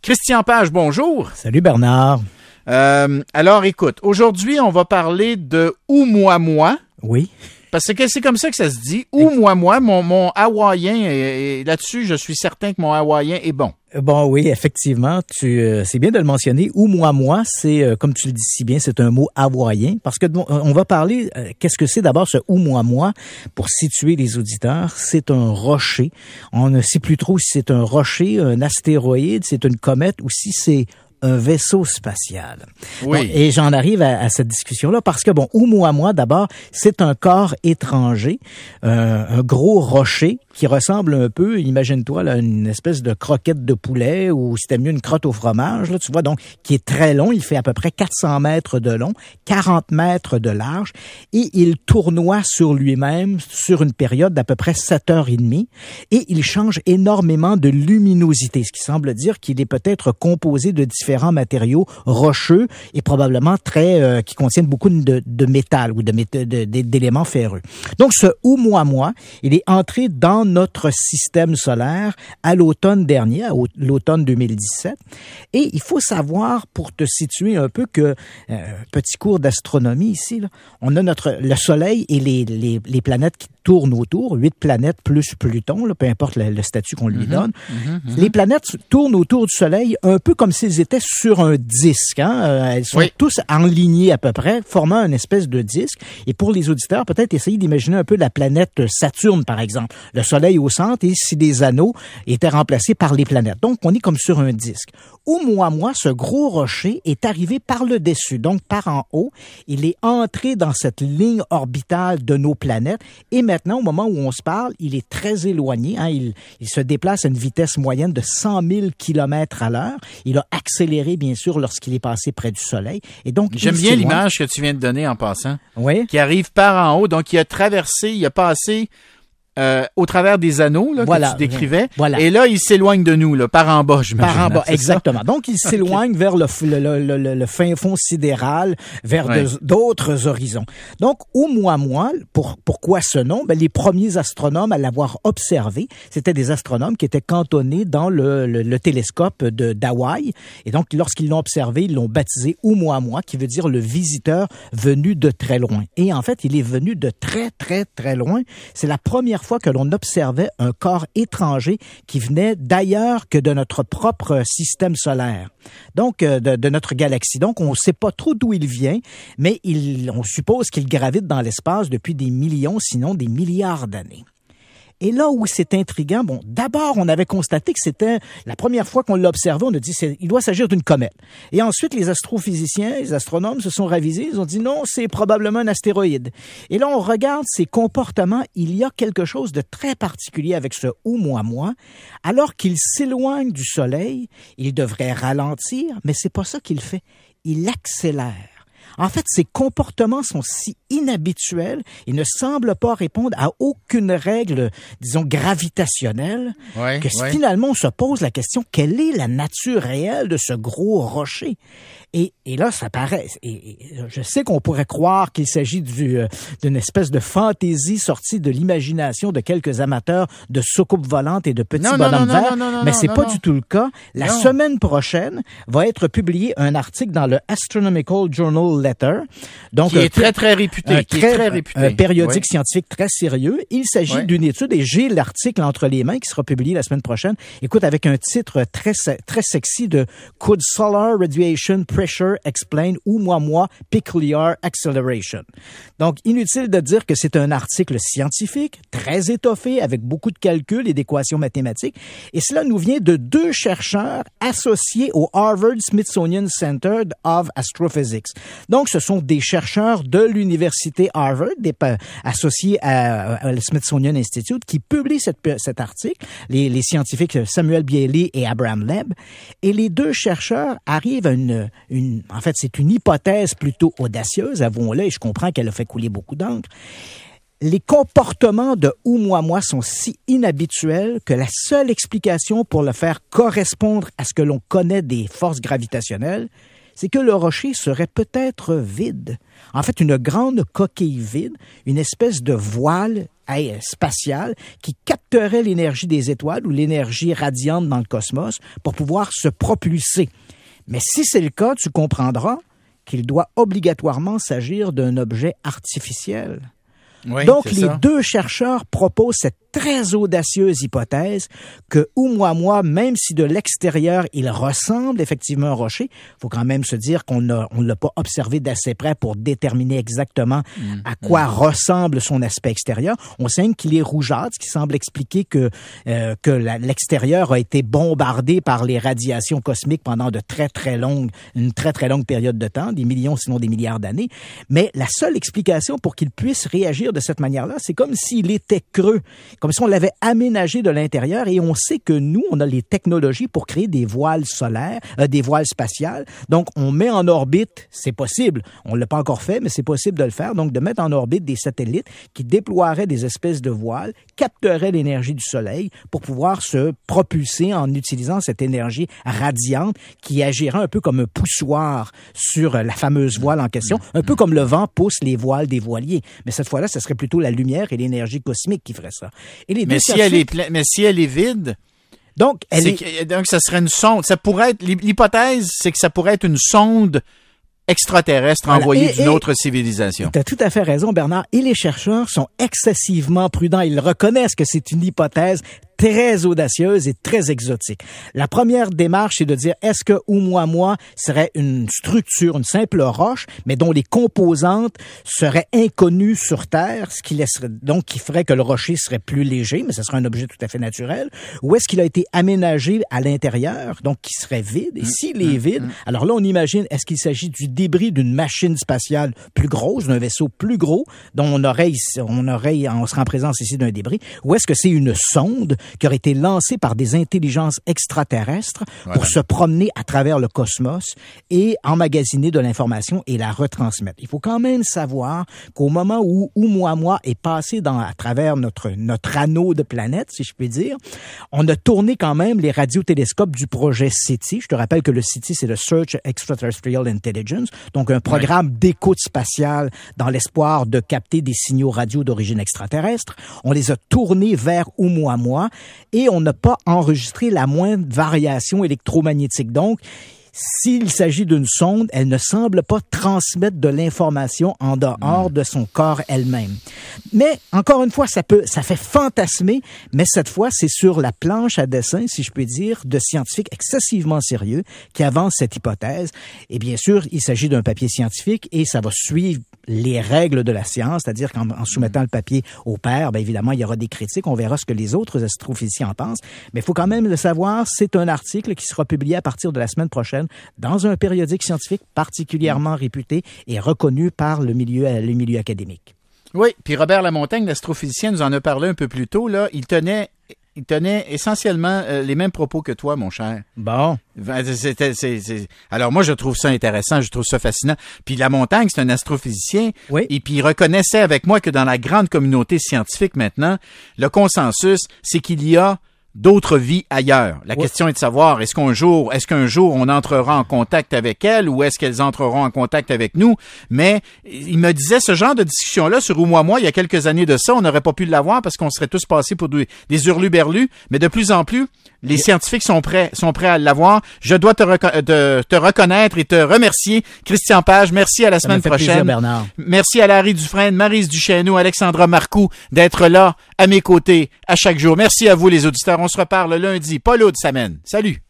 Christian Page, bonjour. Salut Bernard. Alors écoute, aujourd'hui on va parler de Oumuamua. Oui. Parce que c'est comme ça que ça se dit. Oumuamua, mon hawaïen, et là-dessus je suis certain que mon hawaïen est bon. Bon, oui, effectivement, c'est bien de le mentionner. Oumuamua, c'est, comme tu le dis si bien, c'est un mot hawaïen. Parce que on va parler, qu'est-ce que c'est d'abord ce Oumuamua, pour situer les auditeurs. C'est un rocher. On ne sait plus trop si c'est un rocher, un astéroïde, c'est une comète ou si c'est un vaisseau spatial. Oui. Donc, et j'en arrive à cette discussion-là parce que, bon, Oumuamua, d'abord, c'est un corps étranger, un gros rocher qui ressemble un peu, imagine-toi, là, une espèce de croquette de poulet ou c'était mieux une crotte au fromage, là, tu vois, donc, qui est très long. Il fait à peu près 400 mètres de long, 40 mètres de large et il tournoie sur lui-même sur une période d'à peu près 7 heures et demie et il change énormément de luminosité, ce qui semble dire qu'il est peut-être composé de différents matériaux rocheux et probablement très qui contiennent beaucoup de métal ou d'éléments ferreux. Donc, ce Oumuamua, il est entré dans notre système solaire à l'automne dernier, à l'automne 2017. Et il faut savoir, pour te situer un peu, que petit cours d'astronomie ici, là, on a le Soleil et les planètes qui tournent autour, 8 planètes plus Pluton, là, peu importe le statut qu'on lui donne. Les planètes tournent autour du Soleil un peu comme s'ils étaient sur un disque. Hein? Elles sont tous enlignées à peu près, formant une espèce de disque. Et pour les auditeurs, peut-être essayer d'imaginer un peu la planète Saturne, par exemple. Le Soleil au centre et si des anneaux étaient remplacés par les planètes. Donc, on est comme sur un disque. Oumuamua, ce gros rocher, est arrivé par le dessus, donc par en haut. Il est entré dans cette ligne orbitale de nos planètes. Et maintenant, au moment où on se parle, il est très éloigné. Hein? Il se déplace à une vitesse moyenne de 100 000 km à l'heure. Il a accéléré, bien sûr, lorsqu'il est passé près du Soleil. Et donc, j'aime bien l'image que tu viens de donner en passant. Oui. Qui arrive par en haut. Donc, il a traversé, il a passé au travers des anneaux là, que tu décrivais. Voilà. Et là, il s'éloigne de nous, là, par en bas, j'imagine. Par en bas, exactement. Ça? Donc, il s'éloigne vers le fin fond sidéral, vers d'autres horizons. Donc, Oumuamua, pourquoi ce nom? Ben, les premiers astronomes à l'avoir observé, c'était des astronomes qui étaient cantonnés dans le télescope d'Hawaï. Et donc, lorsqu'ils l'ont observé, ils l'ont baptisé Oumuamua, qui veut dire le visiteur venu de très loin. Et en fait, il est venu de très, très, très loin. C'est la première fois que l'on observait un corps étranger qui venait d'ailleurs que de notre propre système solaire, donc de notre galaxie. Donc, on ne sait pas trop d'où il vient, mais on suppose qu'il gravite dans l'espace depuis des millions, sinon des milliards d'années. Et là où c'est intriguant, bon, d'abord, on avait constaté que c'était la première fois qu'on l'a observé, on a dit il doit s'agir d'une comète. Et ensuite, les astrophysiciens, les astronomes se sont ravisés, ils ont dit non, c'est probablement un astéroïde. Et là, on regarde ses comportements, il y a quelque chose de très particulier avec ce Oumuamua. Alors qu'il s'éloigne du Soleil, il devrait ralentir, mais c'est pas ça qu'il fait. Il accélère. En fait, ses comportements sont si inhabituels, il ne semble pas répondre à aucune règle, disons, gravitationnelle, que finalement on se pose la question, quelle est la nature réelle de ce gros rocher? Et là, ça paraît, et je sais qu'on pourrait croire qu'il s'agit d'une espèce de fantaisie sortie de l'imagination de quelques amateurs de soucoupes volantes et de petits bonhommes verts, mais c'est pas du tout le cas. La semaine prochaine va être publié un article dans le Astronomical Journal Letter, donc qui est très réputé, un périodique scientifique très sérieux. Il s'agit d'une étude et j'ai l'article entre les mains qui sera publié la semaine prochaine. Écoute, avec un titre très sexy de Could Solar Radiation Pressure Explain Oumuamua Peculiar Acceleration. Donc, inutile de dire que c'est un article scientifique, très étoffé, avec beaucoup de calculs et d'équations mathématiques. Et cela nous vient de 2 chercheurs associés au Harvard-Smithsonian Center of Astrophysics. Donc, ce sont des chercheurs de l'université Harvard, associés à le Smithsonian Institute, qui publient cet article, les scientifiques Samuel Bielli et Abraham Leb. Et les 2 chercheurs arrivent à en fait, c'est une hypothèse plutôt audacieuse, avouons-le, et je comprends qu'elle a fait couler beaucoup d'encre. Les comportements de Oumuamua sont si inhabituels que la seule explication pour le faire correspondre à ce que l'on connaît des forces gravitationnelles, c'est que le rocher serait peut-être vide. En fait, une grande coquille vide, une espèce de voile spatiale qui capterait l'énergie des étoiles ou l'énergie radiante dans le cosmos pour pouvoir se propulser. Mais si c'est le cas, tu comprendras qu'il doit obligatoirement s'agir d'un objet artificiel. Oui, donc, les ça. deux chercheurs proposent cette très audacieuse hypothèse que Oumuamua, même si de l'extérieur, il ressemble effectivement à un rocher, faut quand même se dire qu'on ne l'a pas observé d'assez près pour déterminer exactement à quoi ressemble son aspect extérieur. On sait qu'il est rougeâtre, ce qui semble expliquer que l'extérieur a été bombardé par les radiations cosmiques pendant une très très longue période de temps, des millions sinon des milliards d'années. Mais la seule explication pour qu'il puisse réagir de cette manière-là, c'est comme s'il était creux, comme si on l'avait aménagé de l'intérieur, et on sait que nous, on a les technologies pour créer des voiles solaires, des voiles spatiales. Donc, on met en orbite, c'est possible, on l'a pas encore fait, mais c'est possible de le faire, donc de mettre en orbite des satellites qui déploieraient des espèces de voiles, capteraient l'énergie du Soleil pour pouvoir se propulser en utilisant cette énergie radiante qui agirait un peu comme un poussoir sur la fameuse voile en question, un peu comme le vent pousse les voiles des voiliers. Mais cette fois-là, ce serait plutôt la lumière et l'énergie cosmique qui ferait ça. Et les mais si elle est vide, donc ça serait une sonde. Ça pourrait être l'hypothèse, c'est que ça pourrait être une sonde extraterrestre envoyée d'une autre civilisation. Tu as tout à fait raison, Bernard. Et les chercheurs sont excessivement prudents. Ils reconnaissent que c'est une hypothèse très audacieuse et très exotique. La première démarche, c'est de dire, est-ce que Oumuamua serait une structure, une simple roche, mais dont les composantes seraient inconnues sur Terre, ce qui laisserait, donc, qui ferait que le rocher serait plus léger, mais ce serait un objet tout à fait naturel, ou est-ce qu'il a été aménagé à l'intérieur, donc qui serait vide, et s'il est vide, alors là, on imagine, est-ce qu'il s'agit du débris d'une machine spatiale plus grosse, d'un vaisseau plus gros, dont on serait en présence ici d'un débris, ou est-ce que c'est une sonde qui aurait été lancée par des intelligences extraterrestres pour se promener à travers le cosmos et emmagasiner de l'information et la retransmettre. Il faut quand même savoir qu'au moment où Oumuamua est passé à travers notre anneau de planète, si je puis dire, on a tourné quand même les radiotélescopes du projet SETI. Je te rappelle que le SETI, c'est le Search Extraterrestrial Intelligence, donc un programme d'écoute spatiale dans l'espoir de capter des signaux radio d'origine extraterrestre. On les a tournés vers Oumuamua et on n'a pas enregistré la moindre variation électromagnétique. Donc, s'il s'agit d'une sonde, elle ne semble pas transmettre de l'information en dehors de son corps elle-même. Mais, encore une fois, ça fait fantasmer, mais cette fois, c'est sur la planche à dessin, si je peux dire, de scientifiques excessivement sérieux qui avancent cette hypothèse. Et bien sûr, il s'agit d'un papier scientifique et ça va suivre les règles de la science, c'est-à-dire qu'en soumettant le papier au pairs, bien évidemment, il y aura des critiques, on verra ce que les autres astrophysiciens en pensent, mais il faut quand même le savoir, c'est un article qui sera publié à partir de la semaine prochaine dans un périodique scientifique particulièrement réputé et reconnu par le milieu académique. Oui, puis Robert Lamontagne, l'astrophysicien, nous en a parlé un peu plus tôt, là, il tenait essentiellement les mêmes propos que toi, mon cher. Bon. Alors moi, je trouve ça intéressant, je trouve ça fascinant. Puis Lamontagne, c'est un astrophysicien. Oui. Et puis il reconnaissait avec moi que dans la grande communauté scientifique maintenant, le consensus, c'est qu'il y a d'autres vies ailleurs. La question est de savoir, est-ce qu'un jour on entrera en contact avec elles ou est-ce qu'elles entreront en contact avec nous? Mais il me disait ce genre de discussion-là sur Oumuamua, il y a quelques années de ça, on n'aurait pas pu l'avoir parce qu'on serait tous passés pour des hurluberlus, mais de plus en plus, les scientifiques sont prêts à l'avoir. Je dois te reconnaître et te remercier. Christian Page, merci, à la semaine prochaine. Plaisir, Bernard. Merci à Larry Dufresne, Maryse Duchesneau, Alexandra Marcoux d'être là à mes côtés à chaque jour. Merci à vous les auditeurs. On se reparle lundi. Paul Aude s'amène. Salut!